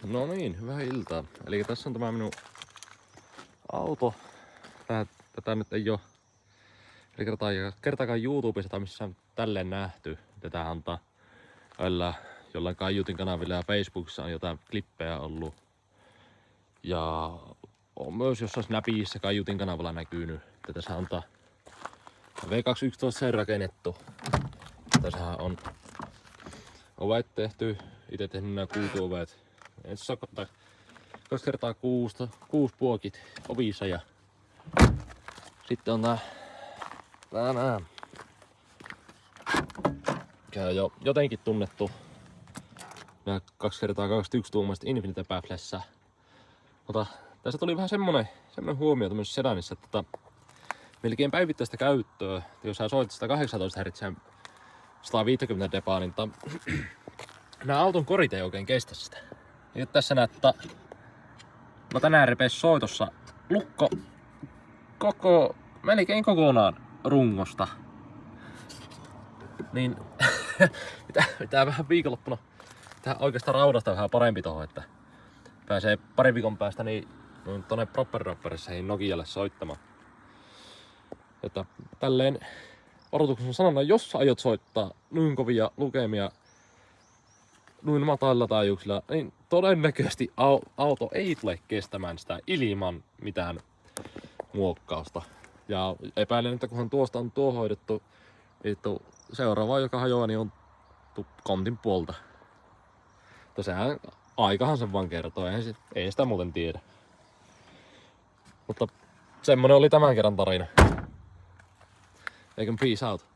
No niin, hyvää iltaa. Eli tässä on tämä minun auto. Tätä nyt ei oo kertaakaan YouTubessa tai missään tälleen nähty. Tätä antaa jollain Kaiutin kanavilla ja Facebookissa on jotain klippejä ollut. Ja on myös jossain Snapissa Kaiutin kanavalla näkynyt. Tässä antaa V211 rakennettu. Tässähän on ovet tehty. Itse tehnyt nämä kuituovet. Ensin sokottaa 2x6 puokit ovissa ja sitten on tää mikä on jo jotenkin tunnettu nää 2x21 tuumaiset Infinite Bafflessa. Mutta tässä tuli vähän semmonen huomio tämmöisessä sedanissa, että melkein päivittäistä käyttöä, jos sä soitat 118 Hz 150 dBA, niin nää auton korit ei oikein kestä sitä. Ja tässä näet, mä tänään repes soitossa lukko melkein kokonaan rungosta. Niin pitää vähän viikonloppuna tehdä oikeastaan raudasta vähän parempi tohon, että pääsee parin viikon päästä niin tonne Proper Dropperissa Nokialle soittamaan. Että tälleen odotuksen sanana, jos aiot soittaa noin kovia lukemia noin matalilla taajuuksilla, niin todennäköisesti auto ei tule kestämään sitä ilman mitään muokkausta. Ja epäilen, että kunhan tuosta on tuo hoidettu, seuraava joka hajoaa, niin on kontin puolta. Mutta sehän aikahan sen vaan kertoo, ei sitä muuten tiedä. Mutta semmonen oli tämän kerran tarina. Eikö peace out?